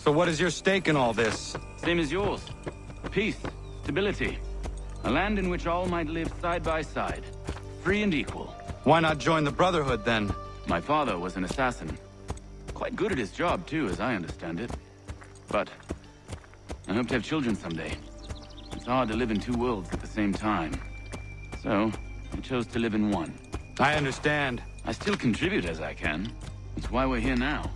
So what is your stake in all this? Same as yours. Peace, stability. A land in which all might live side by side, free and equal. Why not join the Brotherhood, then? My father was an assassin. Quite good at his job, too, as I understand it. But I hope to have children someday. It's hard to live in two worlds at the same time. So, I chose to live in one. I understand. I still contribute as I can. That's why we're here now.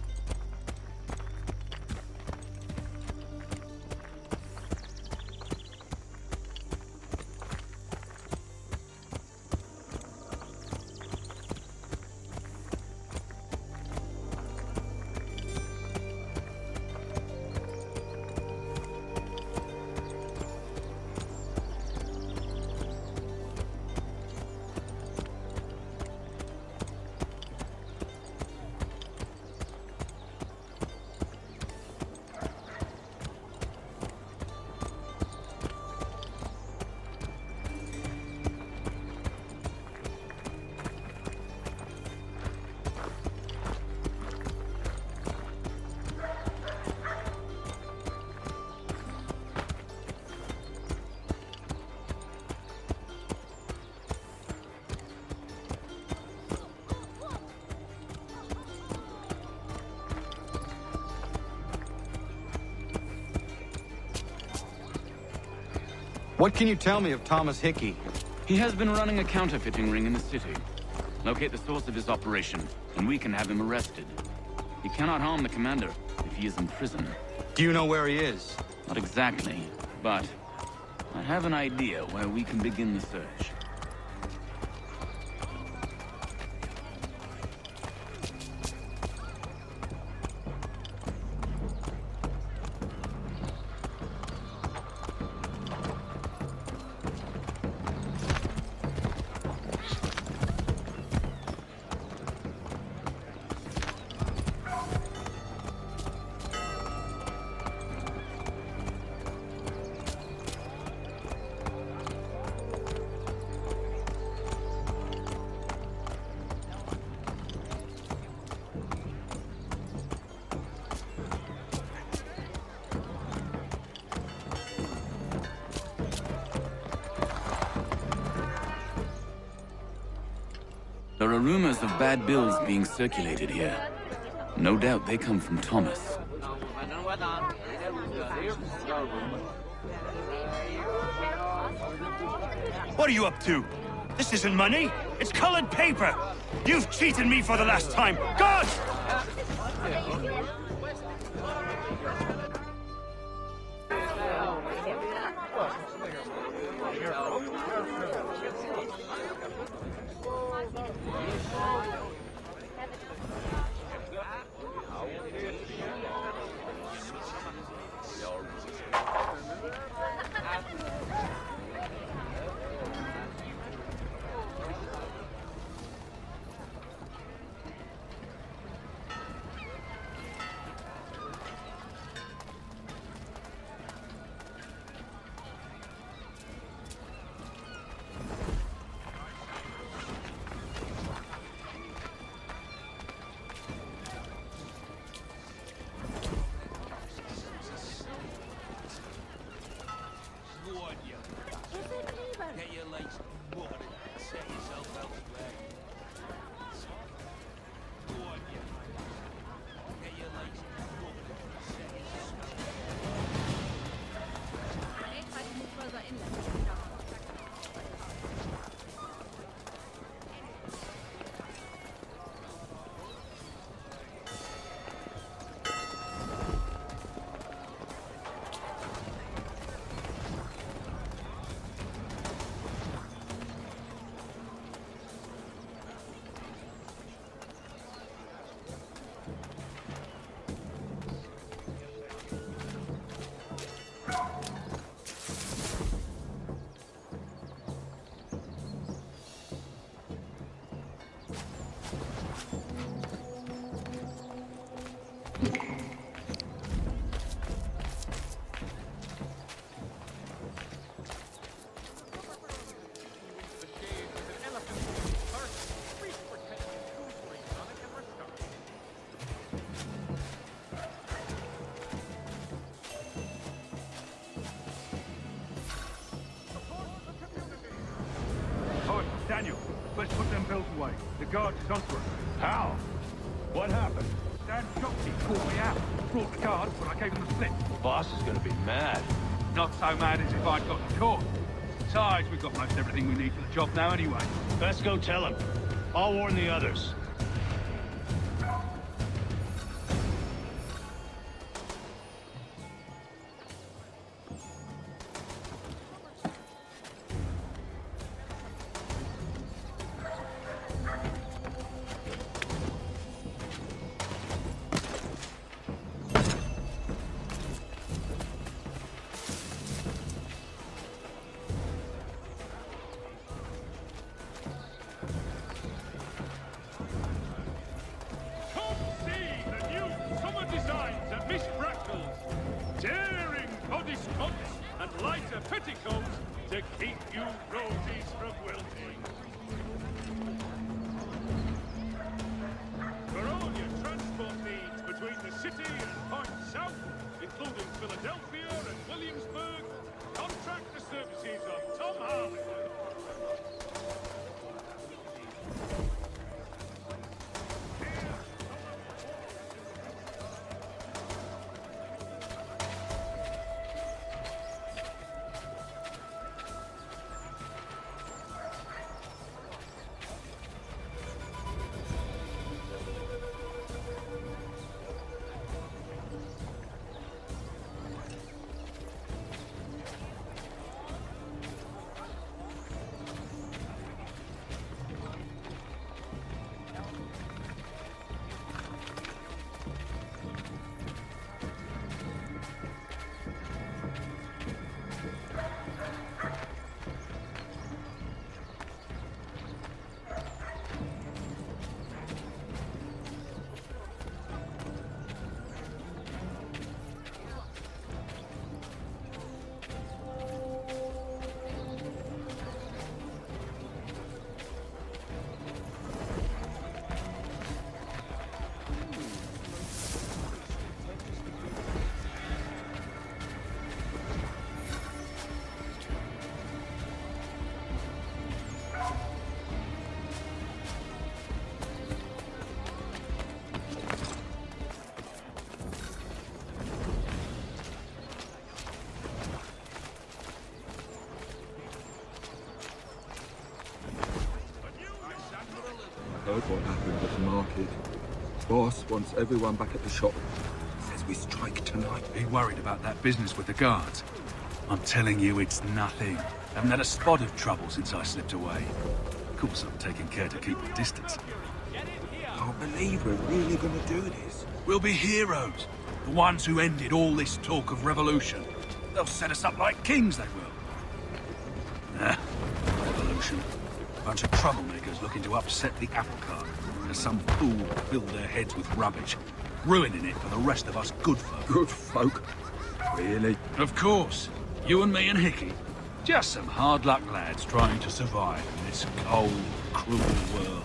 What can you tell me of Thomas Hickey? He has been running a counterfeiting ring in the city. Locate the source of his operation, and we can have him arrested. He cannot harm the commander if he is in prison. Do you know where he is? Not exactly, but I have an idea where we can begin the search. There are rumors of bad bills being circulated here. No doubt they come from Thomas. What are you up to? This isn't money. It's colored paper. You've cheated me for the last time. God! guards is onto us. How? What happened? Dan Shopsy called me out. Brought the guards, but I gave him the slip. Boss is gonna be mad. Not so mad as if I'd got caught. Besides, we've got most everything we need for the job now anyway. Best go tell him. I'll warn the others. Petticoats to keep you rosies from wilting. For all your transport needs between the city and points south, including Philadelphia and Williamsburg, contract the services of Tom Harley. Heard what happened at the market. Boss wants everyone back at the shop. Says we strike tonight. Be worried about that business with the guards. I'm telling you, it's nothing. Haven't had a spot of trouble since I slipped away. Of course, I'm taking care to keep the distance. Can't believe we're really gonna do this. We'll be heroes. The ones who ended all this talk of revolution. They'll set us up like kings, they will. Revolution. Bunch of troublemakers looking to upset the apple cart. As some fool filled their heads with rubbish, ruining it for the rest of us good folk. Good folk? Really? Of course. You and me and Hickey. Just some hard luck lads trying to survive in this cold, cruel world.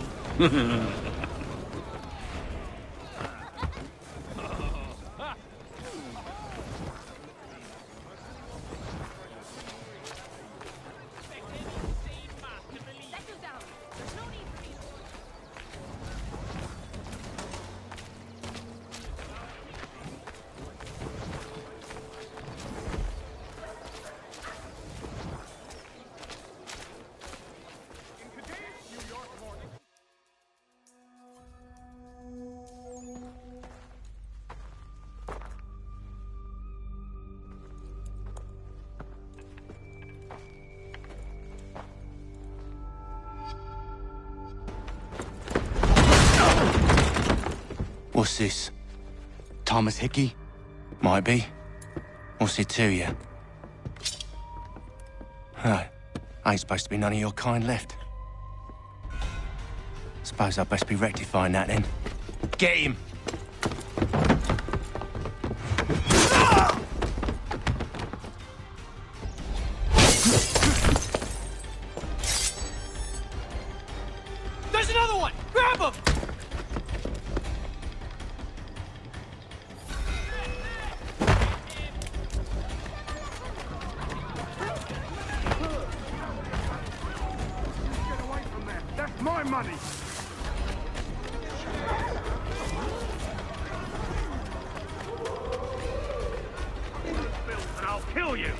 What's this? Thomas Hickey? Might be. What's it to you? Oh, ain't supposed to be none of your kind left. Suppose I'd best be rectifying that then. Get him! There's another one! Grab him! My money! show you!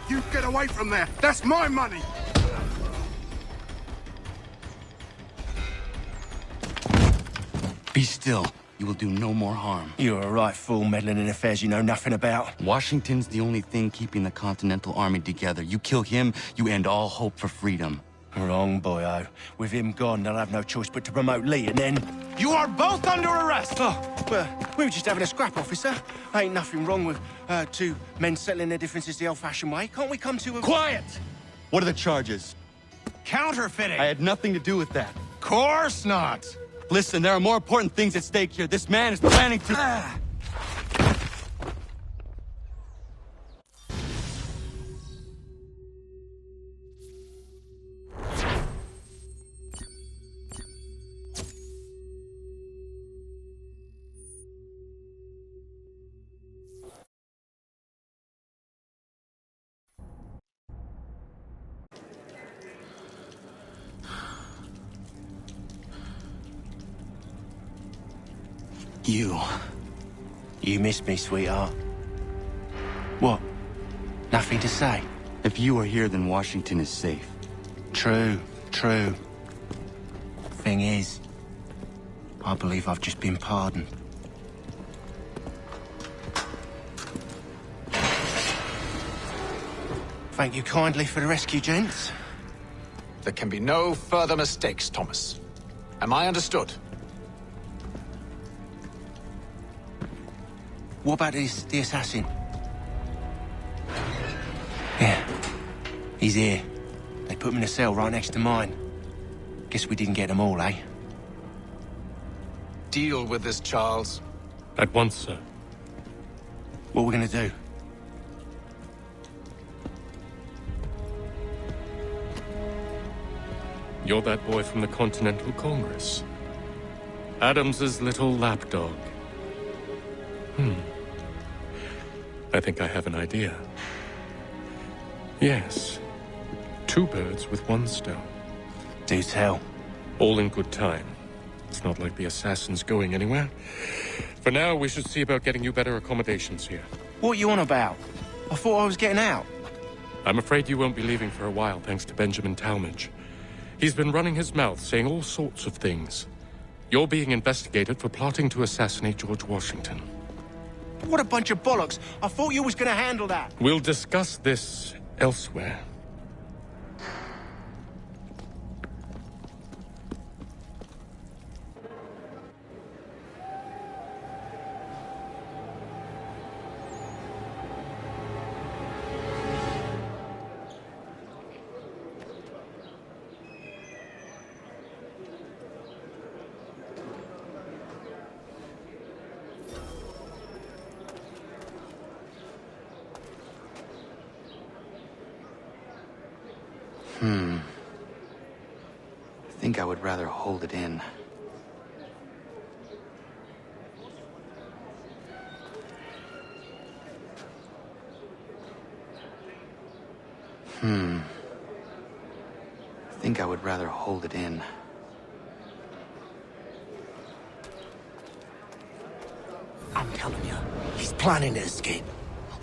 You get away from there! That's my money! Be still. You will do no more harm. You're a right fool meddling in affairs you know nothing about. Washington's the only thing keeping the Continental Army together. You kill him, you end all hope for freedom. Wrong, boyo. With him gone, they'll have no choice but to promote Lee, and then... You are both under arrest! Oh, well, we were just having a scrap, officer. Ain't nothing wrong with two men settling their differences the old-fashioned way. Can't we come to a... Quiet! What are the charges? Counterfeiting! I had nothing to do with that. Course not! Listen, there are more important things at stake here. This man is planning to... You missed me, sweetheart. What? Nothing to say? If you are here, then Washington is safe. True. Thing is, I believe I've just been pardoned. Thank you kindly for the rescue, gents. There can be no further mistakes, Thomas. Am I understood? What about the assassin? Yeah, he's here. They put him in a cell right next to mine. Guess we didn't get them all, eh? Deal with this, Charles. At once, sir. What are we gonna do? You're that boy from the Continental Congress. Adams's little lapdog. I think I have an idea. Yes. 2 birds with 1 stone. Do tell. All in good time. It's not like the assassin's going anywhere. For now, we should see about getting you better accommodations here. What are you on about? I thought I was getting out. I'm afraid you won't be leaving for a while, thanks to Benjamin Talmadge. He's been running his mouth, saying all sorts of things. You're being investigated for plotting to assassinate George Washington. What a bunch of bollocks. I thought you was gonna handle that. We'll discuss this elsewhere. I think I would rather hold it in. I think I would rather hold it in. I'm telling you, he's planning to escape.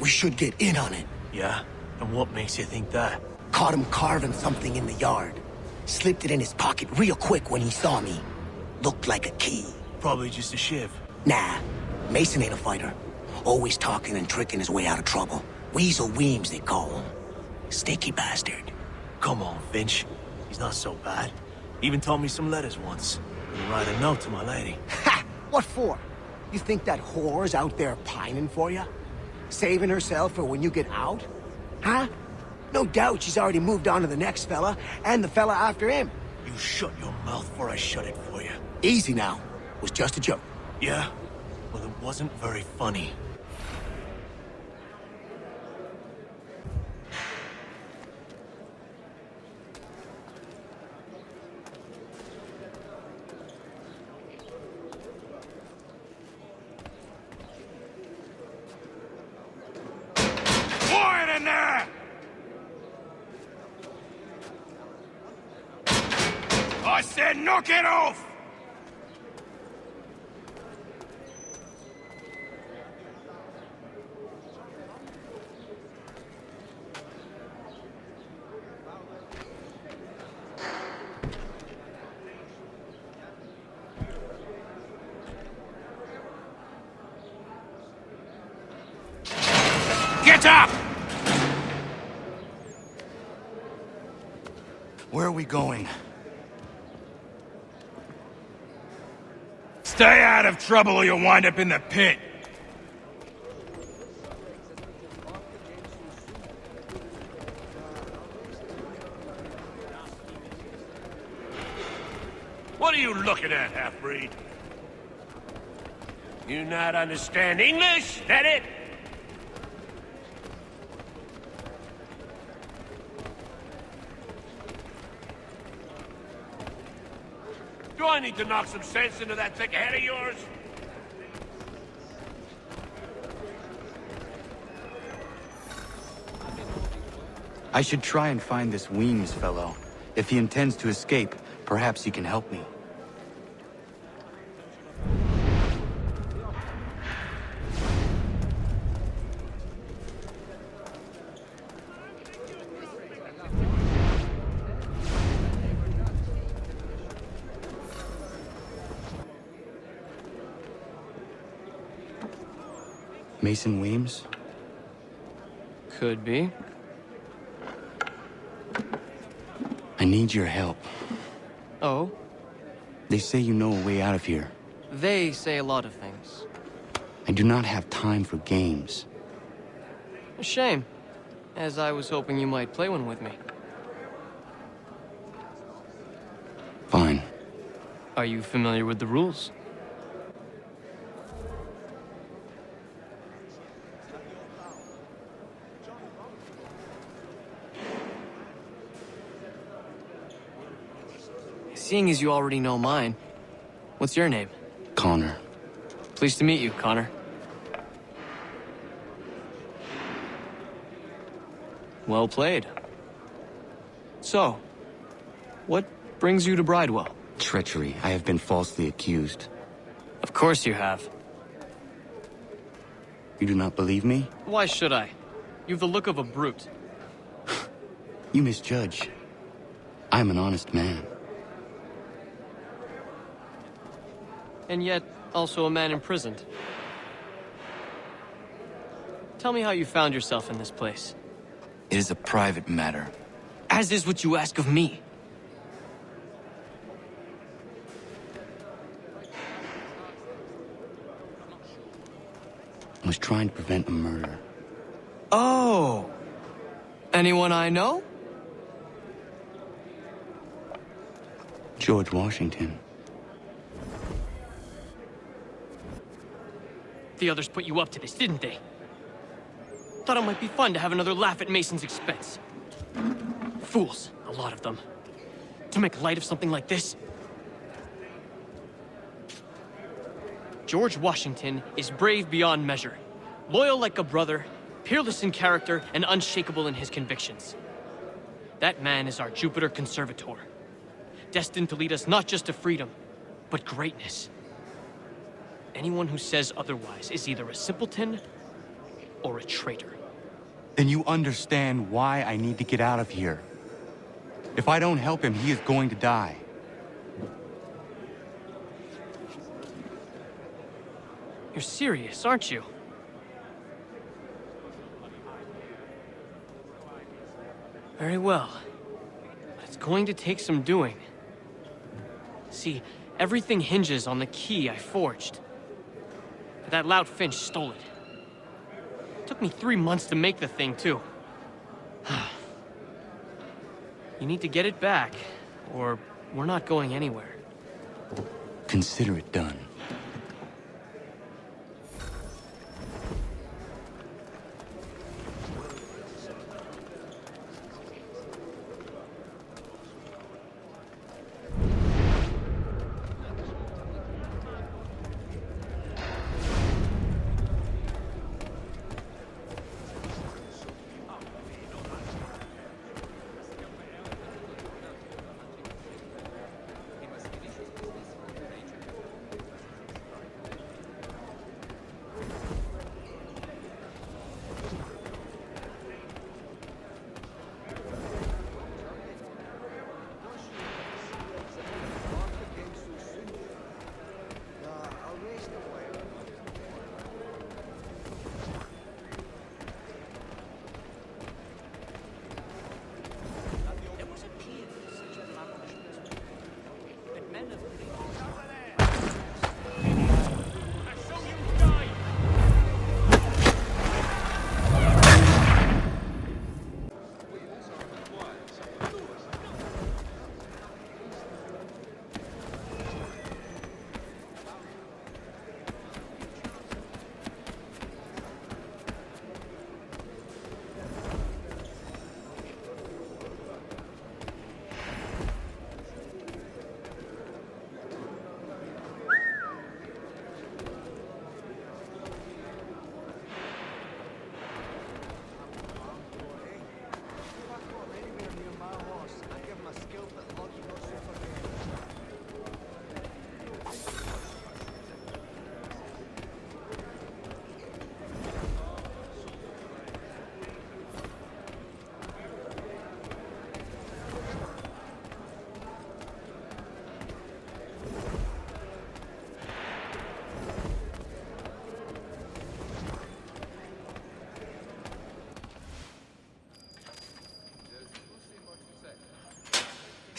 We should get in on it. Yeah? And what makes you think that? Caught him carving something in the yard. Slipped it in his pocket real quick when he saw me. Looked like a key. Probably just a shiv. Nah, Mason ain't a fighter. Always talking and tricking his way out of trouble. Weasel Weems, they call him. Sneaky bastard. Come on, Finch. He's not so bad. Even taught me some letters once. I'll write a note to my lady. Ha! What for? You think that whore's out there pining for you? Saving herself for when you get out? Huh? No doubt she's already moved on to the next fella, and the fella after him. You shut your mouth before I shut it for you. Easy now. Was just a joke. Yeah? Well, it wasn't very funny. Quiet in there! I said knock it off! Get up! Where are we going? Stay out of trouble or you'll wind up in the pit. What are you looking at, half-breed? You not understand English? That it? Do I need to knock some sense into that thick head of yours? I should try and find this Weems fellow. If he intends to escape, perhaps he can help me. Mason Weems? Could be. I need your help. Oh? They say you know a way out of here. They say a lot of things. I do not have time for games. A shame, as I was hoping you might play one with me. Fine. Are you familiar with the rules? Seeing as you already know mine, what's your name? Connor. Pleased to meet you, Connor. Well played. So, what brings you to Bridewell? Treachery. I have been falsely accused. Of course you have. You do not believe me? Why should I? You've the look of a brute. You misjudge. I am an honest man. And yet, also a man imprisoned. Tell me how you found yourself in this place. It is a private matter. As is what you ask of me. I was trying to prevent a murder. Oh! Anyone I know? George Washington. The others put you up to this, didn't they? Thought it might be fun to have another laugh at Mason's expense. Fools, a lot of them. To make light of something like this. George Washington is brave beyond measure, loyal like a brother, peerless in character, and unshakable in his convictions. That man is our Jupiter Conservator, destined to lead us not just to freedom, but greatness. Anyone who says otherwise is either a simpleton or a traitor. Then you understand why I need to get out of here. If I don't help him, he is going to die. You're serious, aren't you? Very well. But it's going to take some doing. See, everything hinges on the key I forged. But that lout Finch stole it. Took me 3 months to make the thing, too. You need to get it back, or we're not going anywhere. Consider it done.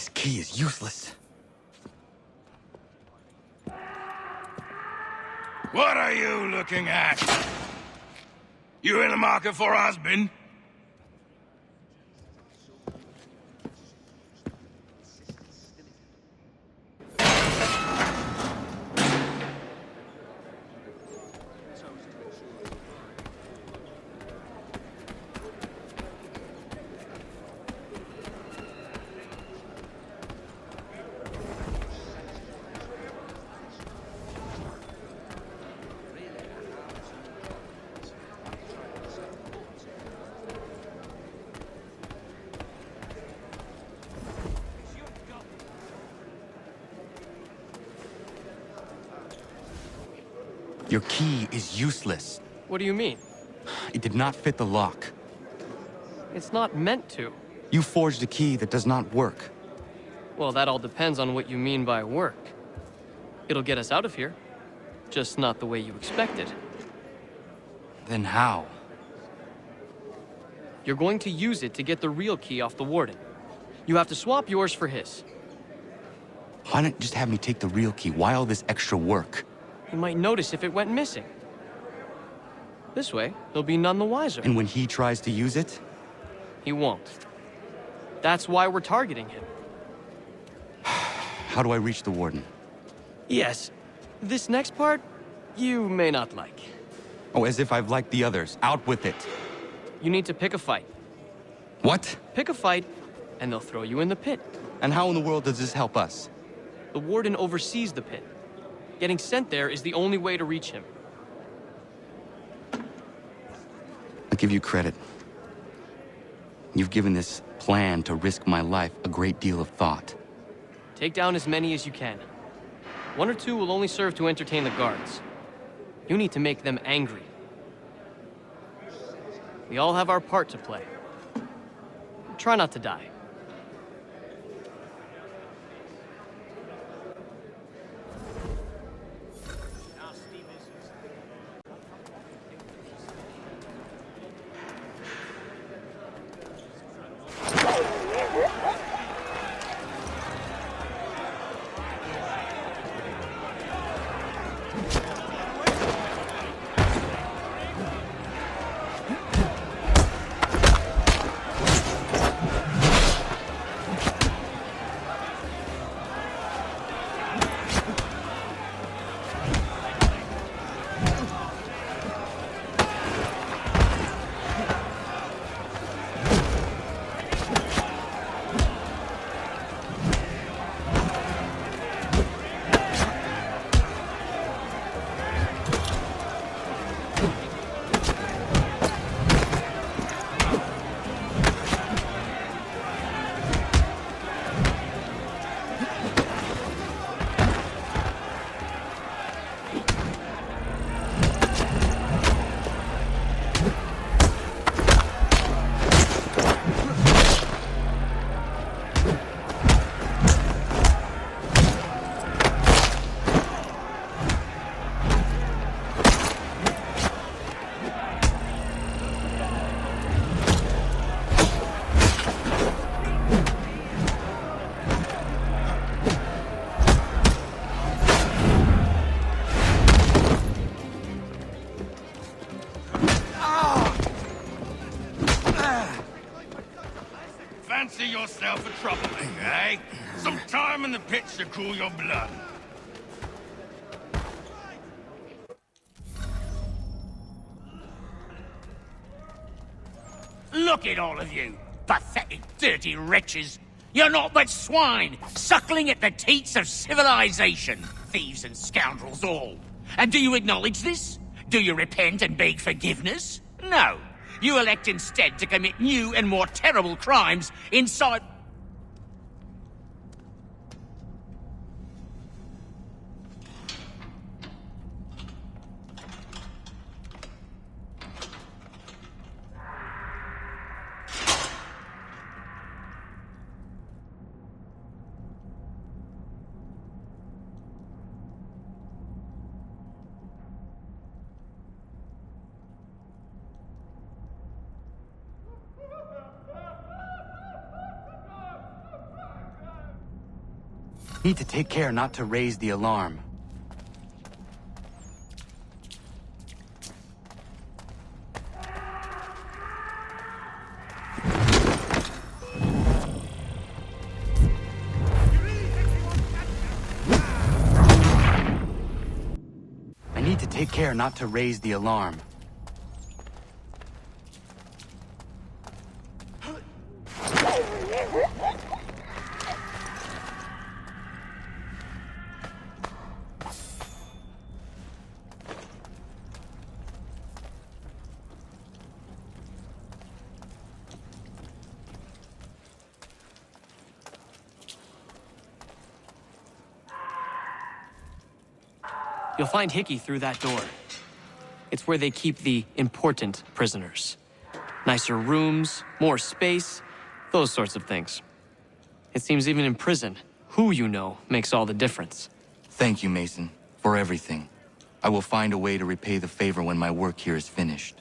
This key is useless. What are you looking at? You in the market for a husband? Your key is useless. What do you mean? It did not fit the lock. It's not meant to. You forged a key that does not work. Well, that all depends on what you mean by work. It'll get us out of here. Just not the way you expected. Then how? You're going to use it to get the real key off the warden. You have to swap yours for his. Why not just have me take the real key? Why all this extra work? He might notice if it went missing. This way, he'll be none the wiser. And when he tries to use it? He won't. That's why we're targeting him. How do I reach the warden? Yes. This next part, you may not like. Oh, as if I've liked the others. Out with it. You need to pick a fight. What? Pick a fight, and they'll throw you in the pit. And how in the world does this help us? The warden oversees the pit. Getting sent there is the only way to reach him. I'll give you credit. You've given this plan to risk my life a great deal of thought. Take down as many as you can. One or two will only serve to entertain the guards. You need to make them angry. We all have our part to play. Try not to die. fancy yourself a troublemaker, eh? Some time in the pits to cool your blood. Look at all of you, pathetic, dirty wretches. You're not but swine, suckling at the teats of civilization. Thieves and scoundrels all. And do you acknowledge this? Do you repent and beg forgiveness? No. You elect instead to commit new and more terrible crimes inside... Need to take care not to raise the alarm. I need to take care not to raise the alarm. You'll find Hickey through that door. It's where they keep the important prisoners. Nicer rooms, more space, those sorts of things. It seems even in prison, who you know makes all the difference. Thank you, Mason, for everything. I will find a way to repay the favor when my work here is finished.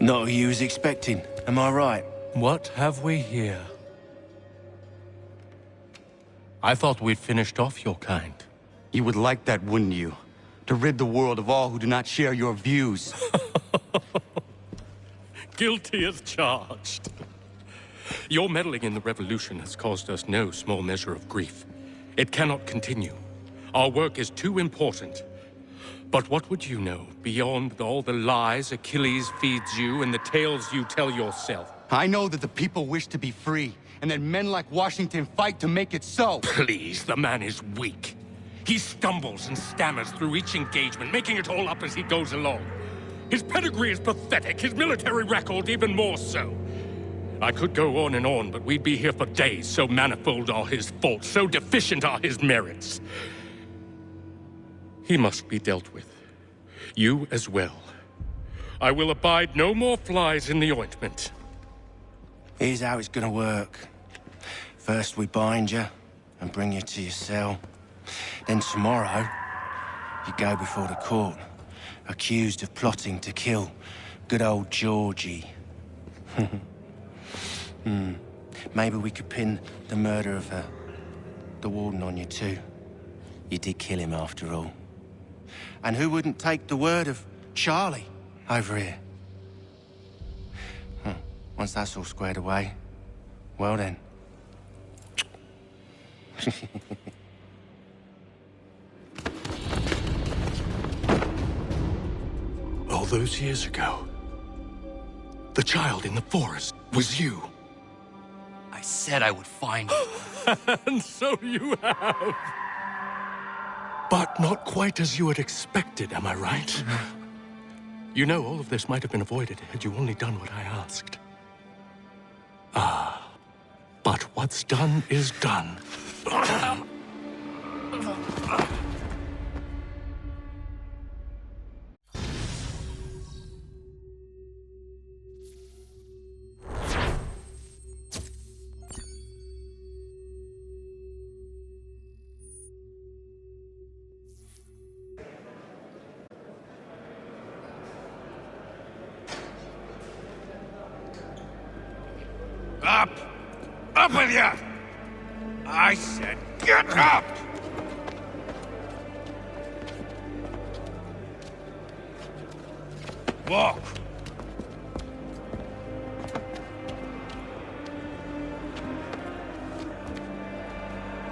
Not who you was expecting, am I right? What have we here? I thought we'd finished off your kind. You would like that, wouldn't you? To rid the world of all who do not share your views. Guilty as charged. Your meddling in the revolution has caused us no small measure of grief. It cannot continue. Our work is too important. But what would you know beyond all the lies Achilles feeds you and the tales you tell yourself? I know that the people wish to be free, and that men like Washington fight to make it so. Please, the man is weak. He stumbles and stammers through each engagement, making it all up as he goes along. His pedigree is pathetic, his military record even more so. I could go on, but we'd be here for days, so manifold are his faults, so deficient are his merits. He must be dealt with. You as well. I will abide no more flies in the ointment. Here's how it's gonna work. First we bind you and bring you to your cell. Then tomorrow, you go before the court, accused of plotting to kill good old Georgie. Maybe we could pin the murder of the warden on you too. You did kill him after all. And who wouldn't take the word of Charlie over here? Once that's all squared away, well then. All those years ago, the child in the forest was you. I said I would find you. And so you have. But not quite as you had expected, am I right? You know, all of this might have been avoided had you only done what I asked. Ah, but what's done is done. Up! Up with you! I said get up! Walk!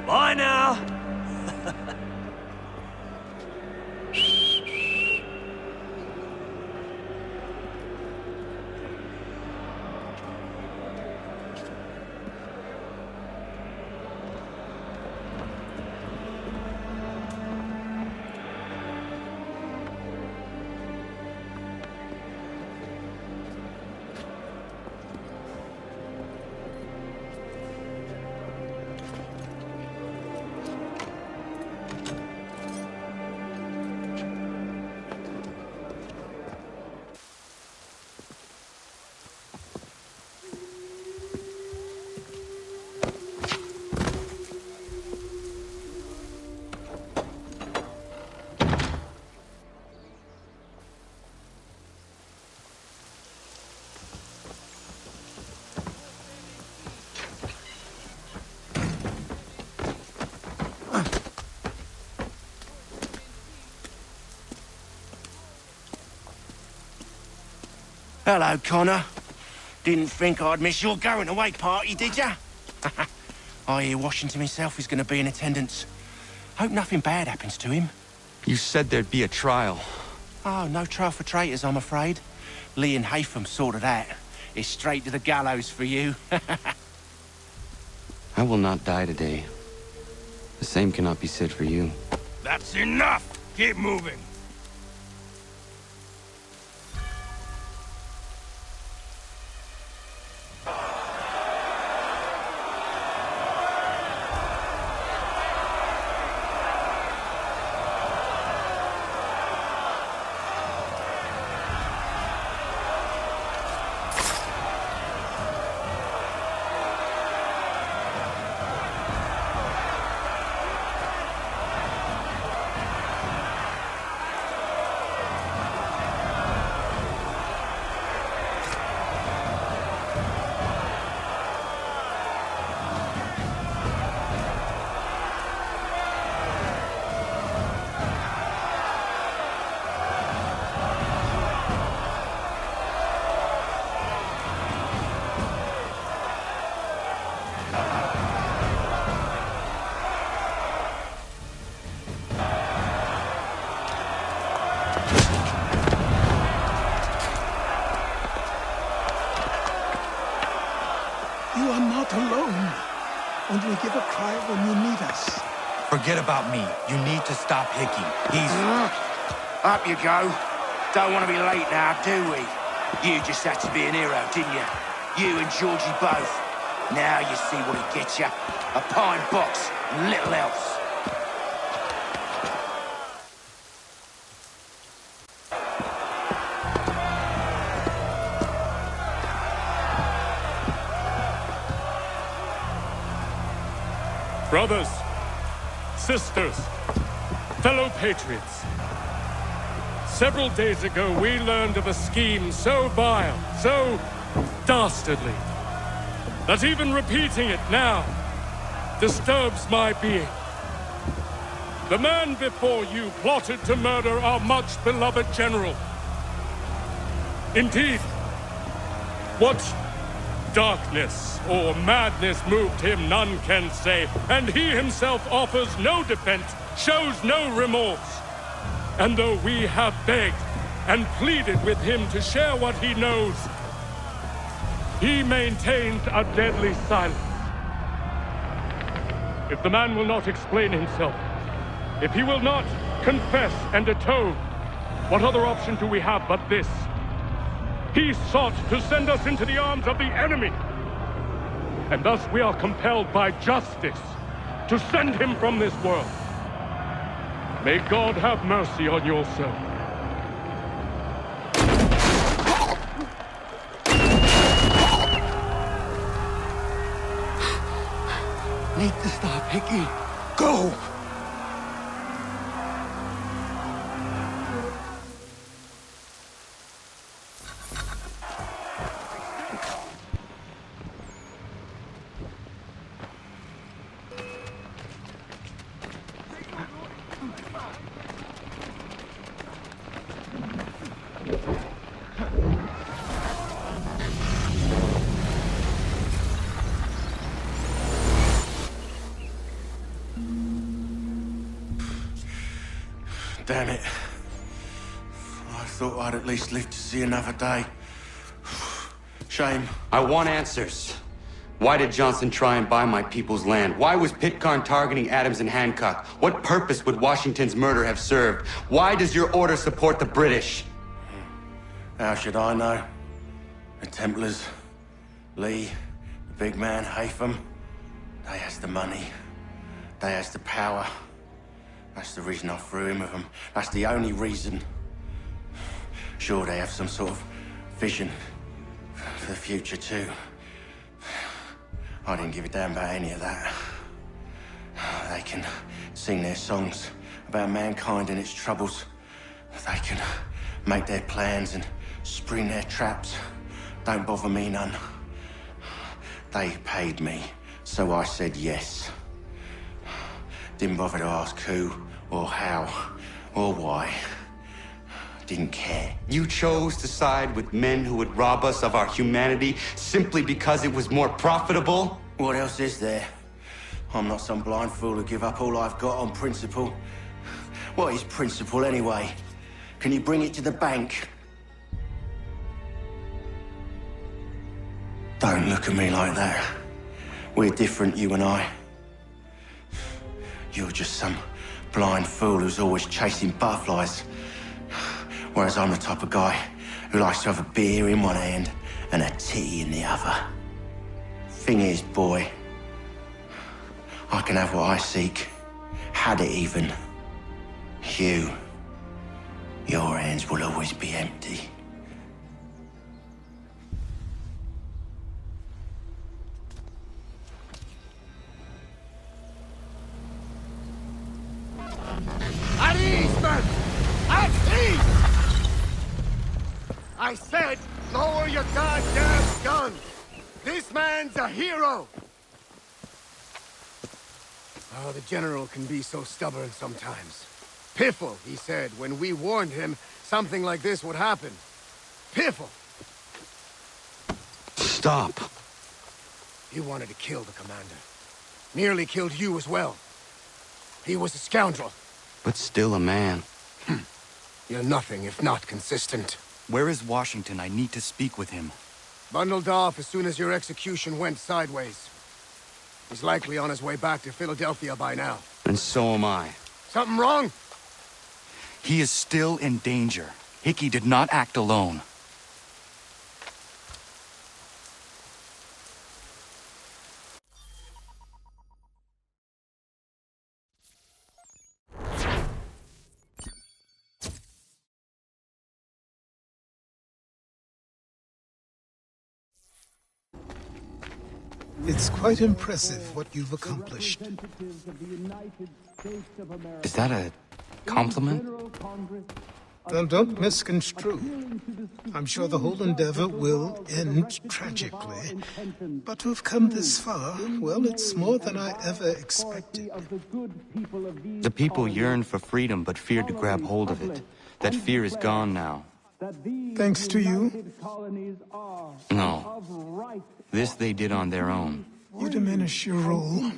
Bye now! Hello, Connor. Didn't think I'd miss your going-away party, did ya? I hear Washington himself is going to be in attendance. Hope nothing bad happens to him. You said there'd be a trial. Oh, no trial for traitors, I'm afraid. Lee and Haytham sorted that. It's straight to the gallows for you. I will not die today. The same cannot be said for you. That's enough! Keep moving! You are not alone. Only give a cry when you need us. Forget about me. You need to stop Hickey. He's... Up you go. Don't want to be late now, do we? You just had to be an hero, didn't you? You and Georgie both. Now you see what he gets you. A pine box and little else. Brothers, sisters, fellow patriots. Several days ago, we learned of a scheme so vile, so dastardly. that even repeating it now disturbs my being. The man before you plotted to murder our much-beloved general. Indeed, what darkness or madness moved him, none can say, and he himself offers no defense, shows no remorse. And though we have begged and pleaded with him to share what he knows, he maintains a deadly silence. If the man will not explain himself, if he will not confess and atone, what other option do we have but this? He sought to send us into the arms of the enemy. And thus we are compelled by justice to send him from this world. May God have mercy on your soul. Need to stop, Hickey. Go! Damn it. I thought I'd at least live to see another day. Shame. I want answers. Why did Johnson try and buy my people's land? Why was Pitcairn targeting Adams and Hancock? What purpose would Washington's murder have served? Why does your order support the British? How should I know? The Templars, Lee, the big man, Haytham, they has the money. They has the power. That's the reason I threw in with them. That's the only reason. Sure, they have some sort of vision for the future, too. I didn't give a damn about any of that. They can sing their songs about mankind and its troubles. They can make their plans and spring their traps. Don't bother me none. They paid me, so I said yes. Didn't bother to ask who, or how, or why. Didn't care. You chose to side with men who would rob us of our humanity simply because it was more profitable? What else is there? I'm not some blind fool who give up all I've got on principle. What is principle anyway? Can you bring it to the bank? Don't look at me like that. We're different, you and I. You're just some blind fool who's always chasing butterflies. Whereas I'm the type of guy who likes to have a beer in one hand and a titty in the other. Thing is, boy, I can have what I seek. Had it even. Your hands will always be empty. At ease, men! At ease! I said, lower your goddamn guns! This man's a hero! Oh, the General can be so stubborn sometimes. Piffle, he said, when we warned him something like this would happen. Piffle! Stop. He wanted to kill the commander. Nearly killed you as well. He was a scoundrel. But still a man. You're nothing if not consistent. Where is Washington? I need to speak with him. Bundled off as soon as your execution went sideways. He's likely on his way back to Philadelphia by now. And so am I. Something wrong? He is still in danger. Hickey did not act alone. It's quite impressive what you've accomplished. Is that a compliment? Now, don't misconstrue. I'm sure the whole endeavor will end tragically. But to have come this far, well, it's more than I ever expected. The people yearned for freedom but feared to grab hold of it. That fear is gone now. Thanks to you? No. This they did on their own. You diminish your role.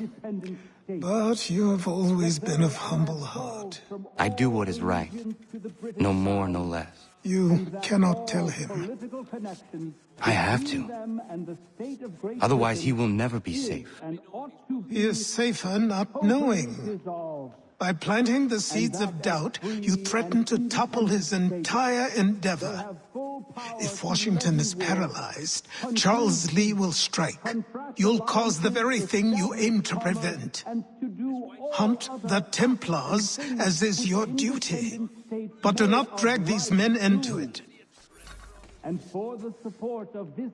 But you have always been of humble heart. I do what is right. No more, no less. You cannot tell him. I have to. Otherwise, he will never be safe. He is safer not knowing. By planting the seeds of doubt, you threaten to topple his entire endeavor. If Washington is paralyzed, Charles Lee will strike. You'll cause the very thing you aim to prevent. Hunt the Templars, as is your duty. But do not drag these men into it. And for the support of this